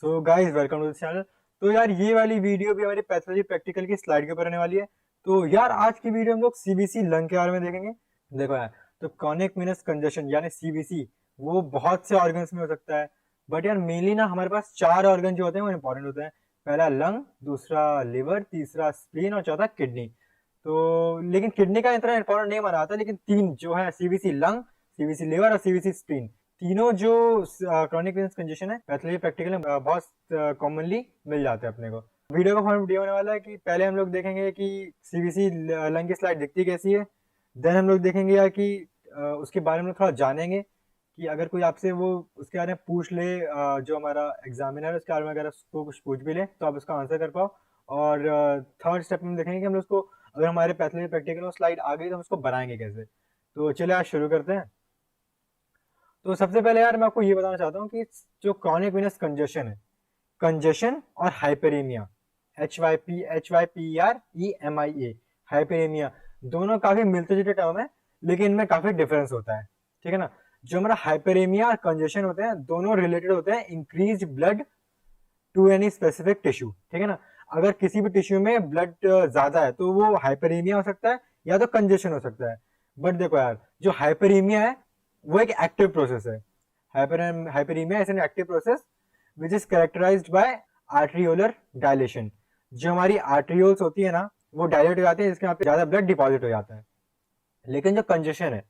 So guys welcome to the channel. तो यार ये वाली वीडियो भी हमारी पैथोलॉजी प्रैक्टिकल की स्लाइड के ऊपर रहने वाली है। तो यार आज की वीडियो हम लोग सीबीसी लंग के बारे में देखेंगे। देखो यार, तो क्रॉनिक वेनस कंजेशन यानी सीबीसी वो बहुत से ऑर्गन्स में हो सकता है। बट यार मेनली ना हमारे पास चार ऑर्गन जो होते हैं वो इंपॉर्टेंट होते हैं। पहला लंग, दूसरा लिवर, तीसरा स्प्लीन और चौथा किडनी। तो लेकिन किडनी का इतना इंपॉर्टेंट नहीं माना जाता, लेकिन तीन जो है सीबीसी लंग, सीबीसी लिवर और सीबीसी स्प्लीन, तीनों जो क्रॉनिक वेनस कंजेशन है पैथोलॉजी प्रैक्टिकल में बहुत कॉमनली मिल जाते हैं अपने को। वीडियो का फॉर्मेट ये होने वाला है कि पहले हम लोग देखेंगे कि सीबीसी लंग की स्लाइड दिखती कैसी है। देन हम लोग देखेंगे यार कि उसके बारे में थोड़ा जानेंगे कि अगर कोई आपसे वो उसके बारे में पूछ ले, जो हमारा एग्जामिनर है उसके बारे में अगर उसको कुछ पूछ भी ले तो आप उसका आंसर कर पाओ। और थर्ड स्टेप में देखेंगे कि हम उसको, अगर हमारे पैथोलॉजी प्रैक्टिकल में स्लाइड आ गई तो हम उसको बनाएंगे कैसे। तो चलिए आज शुरू करते हैं। तो सबसे पहले यार मैं आपको ये बताना चाहता हूँ कि जो क्रॉनिक वेनस कंजेशन है, कंजेशन और हाइपरेमिया, HYPEREMIA, हाइपरेमिया, दोनों काफी मिलते जुलते टर्म है लेकिन इनमें काफी डिफरेंस होता है। ठीक है ना। जो हमारा हाइपरेमिया और कंजेशन होते हैं दोनों रिलेटेड होते हैं increase blood to any specific tissue. ठीक है ना। अगर किसी भी टिश्यू में ब्लड ज्यादा है तो वो हाइपरेमिया हो सकता है या तो कंजेशन हो सकता है। बट देखो यार, जो हाइपरेमिया है वो एक एक्टिव प्रोसेस है। Hyperaemia is an active process which is characterised by arteriolar dilation. जो हमारी आर्ट्रियोल्स होती है ना वो डायलेट हो जाती है, जिसके यहाँ पे ज्यादा ब्लड डिपॉजिट हो जाता है। लेकिन जो कंजेशन है,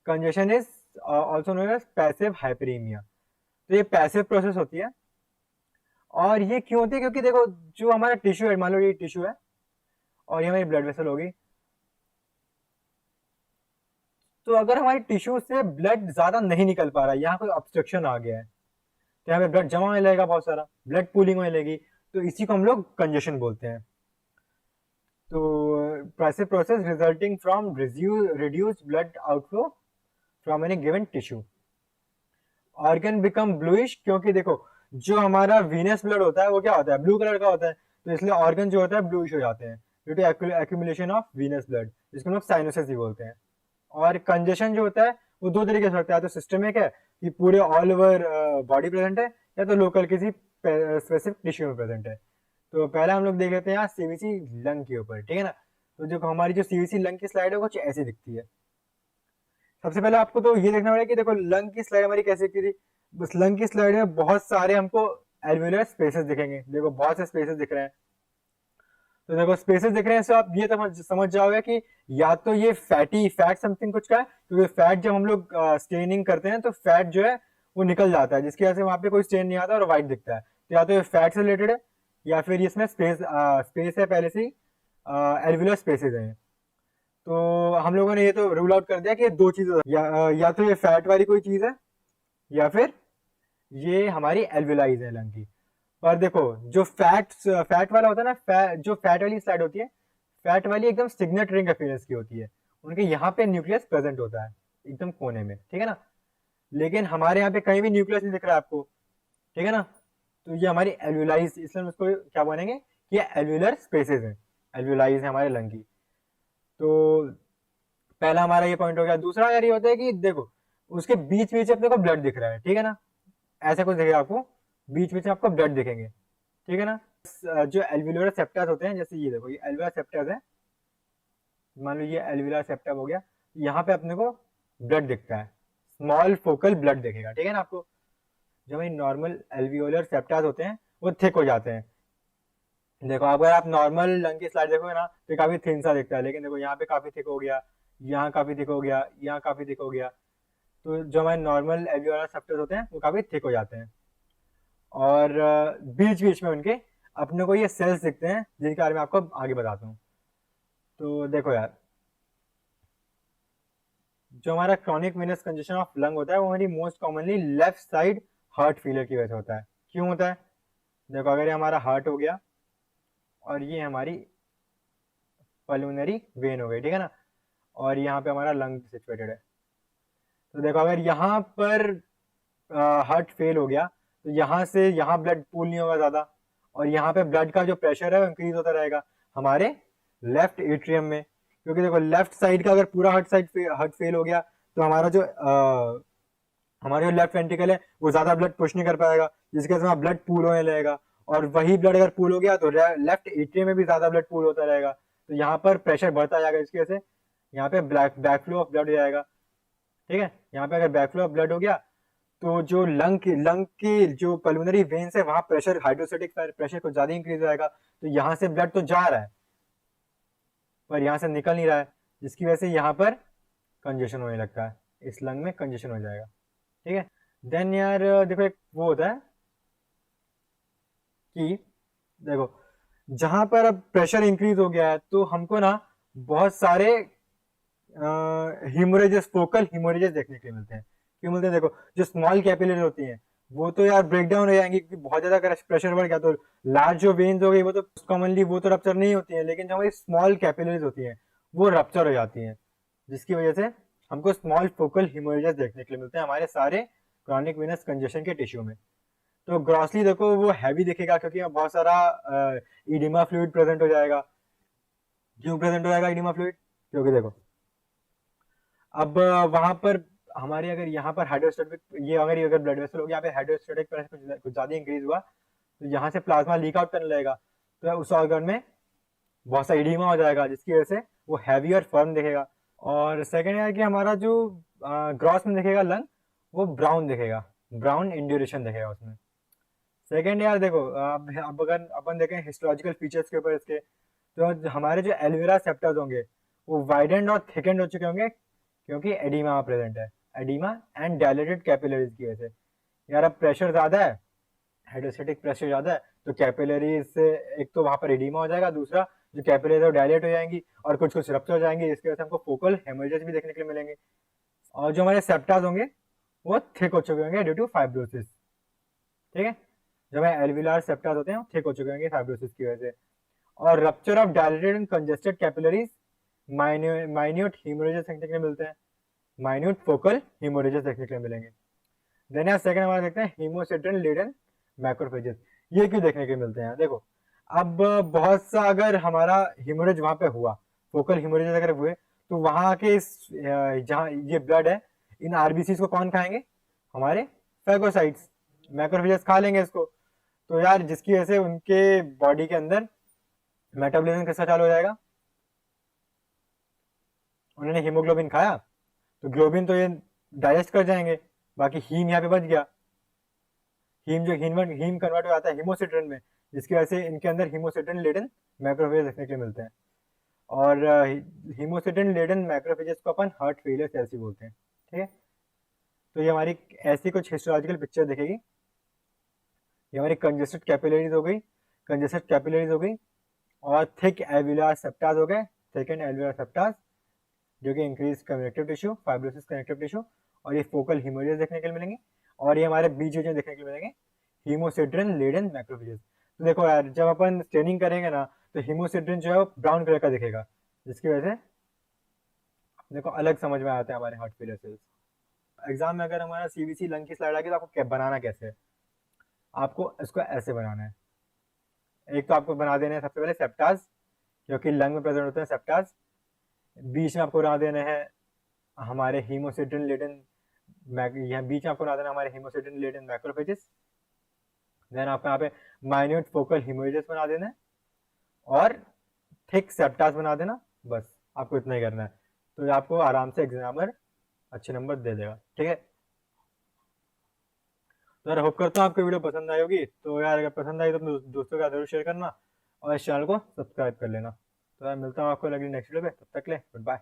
congestion is also known as passive hyperaemia. तो ये पैसिव प्रोसेस होती है। और ये क्यों होती है? क्योंकि देखो, जो हमारा टिश्यू है, मान लो ये टिश्यू है और ये हमारी ब्लड वेसल होगी। तो अगर हमारी टिश्यू से ब्लड ज्यादा नहीं निकल पा रहा है, यहाँ कोई ऑब्स्ट्रक्शन आ गया है, तो यहाँ पे ब्लड जमा होने लगेगा, बहुत सारा ब्लड पूलिंग होने लगेगी। तो इसी को हम लोग कंजेशन बोलते हैं। तो passive process resulting from reduced blood outflow from any given tissue. Organ become bluish, क्योंकि देखो जो हमारा वीनस ब्लड होता है वो क्या होता है, ब्लू कलर का होता है। तो इसलिए ऑर्गन जो होता है ब्लूइश हो जाते हैं due to accumulation of venous blood, जिसको हम लोग साइनोसिस भी बोलते हैं। और कंजेशन जो होता है वो दो तरीके से होता है, तो सिस्टमिक है कि पूरे ऑल ओवर बॉडी प्रेजेंट है, या तो लोकल किसी स्पेसिफिक टिश्यू में प्रेजेंट है। तो पहले हम लोग देख लेते हैं यहाँ सीवीसी लंग के ऊपर। ठीक है ना। तो जो हमारी जो सीवीसी लंग की स्लाइड है वो कुछ ऐसी दिखती है। सबसे पहले आपको तो ये देखना पड़ेगा कि देखो लंग की स्लाइड हमारी कैसे की थी। बस लंग की स्लाइड में बहुत सारे हमको एल्वेलर स्पेसेस दिखेंगे। देखो बहुत से स्पेसेस दिख रहे हैं। तो देखो स्पेसेस दिख रहे हैं, सो आप ये समझ जाओगे कि या तो ये फैट समथिंग कुछ का है, क्योंकि फैट जब हम लोग स्टेनिंग करते हैं तो फैट जो है वो निकल जाता है, जिसकी वजह से वहां पे कोई स्टेन नहीं आता और व्हाइट दिखता है। तो या तो ये फैट से रिलेटेड है या फिर इसमें स्पेस है पहले से ही, एल्वेलर स्पेसेस हैं। तो हम लोगों ने ये तो रूल आउट कर दिया कि ये दो चीजें, या तो ये फैट वाली कोई चीज है या फिर ये हमारी एल्वेलाइज है लंग की। पर देखो जो फैट वाला होता है ना, जो फैट वाली स्लाइड होती है, फैट वाली एकदम सिग्नेट रिंग अपीयरेंस की होती है। उनके यहाँ पे न्यूक्लियस प्रेजेंट होता है एकदम कोने में। ठीक है ना। लेकिन हमारे यहाँ पे कहीं भी न्यूक्लियस नहीं दिख रहा है आपको। ठीक है ना। तो ये हमारी एल्वेलाइज, इसलिए हम इसको क्या बोलेंगे कि ये एल्वेलर स्पेसेस है, एल्वेलाइज है हमारे लंग की। तो पहला हमारा ये पॉइंट हो गया। दूसरा यार ये होता है कि देखो उसके बीच बीच अपने को ब्लड दिख रहा है। ठीक है ना। ऐसा कुछ दिखेगा आपको, बीच बीच में आपको ब्लड दिखेंगे। ठीक है ना। जो एल्वियोलर सेप्टस होते हैं, जैसे ये देखो ये एल्वियोलर सेप्टस है, मान लो ये एल्वियोलर सेप्टम हो गया, यहाँ पे अपने को ब्लड दिखता है, स्मॉल फोकल ब्लड दिखेगा। ठीक है ना आपको। जो हमारी नॉर्मल एल्वियोलर सेप्टस होते हैं वो थिक हो जाते हैं। देखो अगर आप नॉर्मल लंग की स्लाइड देखोगे ना तो काफी थिन सा दिखता है, लेकिन देखो यहाँ पे काफी थिक हो गया, यहाँ काफी थिक हो गया, यहाँ काफी थिक हो गया। तो जो हमारे नॉर्मल एल्वियोलर सेप्टस होते हैं वो काफी थिक हो जाते हैं। और बीच बीच में उनके अपने को ये सेल्स दिखते हैं, जिनके बारे में आपको आगे बताता हूँ। तो देखो यार, जो हमारा chronic venous congestion of lung होता है वो हमारी most commonly left side heart failure की वजह से होता है। क्यों होता है? देखो अगर ये हमारा हार्ट हो गया और ये हमारी पल्मोनरी वेन हो गई, ठीक है ना, और यहाँ पे हमारा लंग सिचुएटेड है। तो देखो अगर यहाँ पर हार्ट फेल हो गया तो यहाँ से यहाँ ब्लड पूल नहीं होगा ज्यादा, और यहाँ पे ब्लड का जो प्रेशर है वो इंक्रीज होता रहेगा हमारे लेफ्ट एट्रियम में। क्योंकि देखो लेफ्ट साइड का अगर पूरा हार्ट फेल हो गया तो हमारा जो लेफ्ट वेंट्रिकल है वो ज्यादा ब्लड पुश नहीं कर पाएगा, जिसके वजह से ब्लड पूल होने लगेगा, और वही ब्लड अगर पूल हो गया तो लेफ्ट एट्रियम में भी ज्यादा ब्लड पूल होता रहेगा, तो यहाँ पर प्रेशर बढ़ता जाएगा, इसकी वजह से यहाँ पे बैक फ्लो ऑफ ब्लड हो जाएगा। ठीक है, यहाँ पे अगर बैक फ्लो ऑफ ब्लड हो गया तो जो लंग की जो पल्मोनरी वेन्स है वहां प्रेशर, हाइड्रोस्टेटिक प्रेशर कुछ ज्यादा इंक्रीज हो जाएगा, तो यहाँ से ब्लड तो जा रहा है पर यहाँ से निकल नहीं रहा है, जिसकी वजह से यहाँ पर कंजेशन होने लगता है, इस लंग में कंजेशन हो जाएगा। ठीक है, देन यार देखो एक वो होता है कि देखो जहां पर अब प्रेशर इंक्रीज हो गया है तो हमको ना बहुत सारे हीमोरेजेस, फोकल हीमोरेजेस देखने के लिए मिलते हैं। क्यों मिलते हैं? देखो जो स्मॉल कैपिलरीज होती हैं वो तो यार ब्रेक डाउन हो जाएंगी, क्योंकि बहुत ज्यादा प्रेशर बढ़ गया, तो लार्ज जो वेन्स हो गई वो तो कॉमनली वो तो रप्चर नहीं होती है, लेकिन जो हमारी स्मॉल कैपिलरीज होती हैं वो रप्चर हो जाती हैं, जिसकी वजह से हमको स्मॉल फोकल हीमोरेजेस देखने के लिए मिलते हैं हमारे सारे क्रॉनिक वेनस कंजेशन के टिश्यू में। तो ग्रॉसली देखो वो हैवी दिखेगा क्योंकि बहुत सारा इडिमा फ्लूइड प्रेजेंट हो जाएगा। क्यों प्रेजेंट हो जाएगा इडिमा फ्लूइड? क्योंकि देखो अब वहां पर हमारे अगर यहाँ पर हाइड्रोस्टेटिक, ये अगर ब्लड वेसल हो गया, यहाँ पे हाइड्रोस्टेटिक प्रेशर कुछ ज्यादा इंक्रीज हुआ तो यहाँ से प्लाज्मा लीक आउट करने लगेगा, तो उस ऑर्गन में बहुत सा इडीमा हो जाएगा, जिसकी वजह से वो हैवी और फर्म दिखेगा। और सेकेंड है कि हमारा जो ग्रॉस में दिखेगा लंग, वो ब्राउन दिखेगा, ब्राउन इंड्यूरेशन दिखेगा उसमें। सेकेंड यार देखो अब अगर अपन देखें हिस्टोलॉजिकल फीचर्स के ऊपर इसके, तो हमारे जो एल्वेरा सेप्टर्स होंगे वो वाइडेंड और थिकेंड हो चुके होंगे, क्योंकि एडिमा प्रेजेंट है, एडिमा एंड डायलेटेड कैपिलरीज की वजह से। यार अब प्रेशर ज्यादा है, हाइड्रोस्टेटिक प्रेशर ज्यादा है, तो कैपिलरीज से एक तो वहां पर एडिमा हो जाएगा, दूसरा जो कैपिलरीज है वो डायलेट हो जाएंगी और कुछ कुछ रप्चर हो जाएंगी, इसकी वजह से हमको फोकल हेमोरेजेस भी देखने के लिए मिलेंगे। और जो हमारे सेप्टास होंगे वो थिक हो चुके होंगे ड्यू टू फाइब्रोसिस। ठीक है, जो हमारे एल्विलार सेप्टास होते हैं वो थिक हो चुके होंगे फाइब्रोसिस की वजह से। और rupture of dilated and congested capillaries minute haemorrhages देखने के लिए मिलते हैं, माइन्यूट फोकल हीमोरेजेस देखने के लिए मिलेंगे। देन यार सेकंड हमारा देखते हैं हीमोसिट्रिन लेडन मैक्रोफेजेस। ये क्यों देखने के मिलते हैं? देखो अब बहुत सा अगर हमारा हीमोरेज वहां पे हुआ, फोकल हीमोरेज अगर हुए, तो वहां के जहाँ ये ब्लड है, इन आरबीसी को कौन खाएंगे? हमारे फैगोसाइट्स, मैक्रोफेजेस खा लेंगे इसको। तो यार जिसकी वजह से उनके बॉडी के अंदर मेटाबॉलिज्म कैसा चालू हो जाएगा? उन्होंने हीमोग्लोबिन खाया तो ग्लोबिन तो ये डाइजेस्ट कर जाएंगे, बाकी हीम यहाँ पे बच गया। हीम जो हीम कन्वर्ट हो जाता है हीमोसिट्रिन में, जिसकी वजह से इनके अंदर हीमोसिट्रिन लेडन मैक्रोफेज देखने के लिए मिलते हैं। और हीमोसिट्रिन लेडन मैक्रोफेजेस को अपन हार्ट फेलियर सेल्स भी बोलते हैं। ठीक है, तो ये हमारी ऐसी कुछ हिस्टोलॉजिकल पिक्चर दिखेगी। ये हमारी कंजेस्टेड कैपिलरीज हो गई, कंजेस्टेड कैपिलरीज हो गई, और थिक एल्वियुलर सेप्टास हो गए, थिक एंड एल्वियुलर सेप्टास, जो कि increase connective tissue, fibrosis connective tissue, और ये फोकल हीमोरेजेस देखने के लिए मिलेंगे। और ये हमारे बीच जो देखने के लिए मिलेंगे हीमोसिट्रिन लेडन मैक्रोफेजेस। तो देखो यार जब अपन स्टेनिंग करेंगे ना तो हीमोसिट्रिन जो है वो ब्राउन कलर का दिखेगा, जिसकी वजह से देखो अलग समझ में आता है हमारे हार्ट फेलियर सेल्स। एग्जाम में अगर हमारा सीबीसी लंग की स्लाइड आ गई तो आपको बनाना कैसे है? आपको इसको ऐसे बनाना है। एक तो आपको बना देना है सबसे पहले सेप्टास, क्योंकि लंग में प्रेजेंट होते हैं सेप्टास। बीच में आपको बना देना है हमारे हीमोसिट्रिन लेडन, यहाँ बीच में आपको बना देना हमारे हीमोसिट्रिन लेडन मैक्रोफेजेस। देन आपको यहाँ पे माइन्यूट फोकल हीमोरेजेस बना देना है और थिक सेप्टास बना देना, बस आपको इतना ही करना है। तो आपको आराम से एग्जामिनर अच्छे नंबर दे देगा। ठीक है, तो यार होप करता हूँ आपको वीडियो पसंद आई होगी। तो यार अगर पसंद आई तो अपने दोस्तों के साथ जरूर शेयर करना और इस चैनल को सब्सक्राइब कर लेना। तो यार मिलता हूँ आपको अगली नेक्स्ट वीडियो पे, तब तक ले गुड बाय।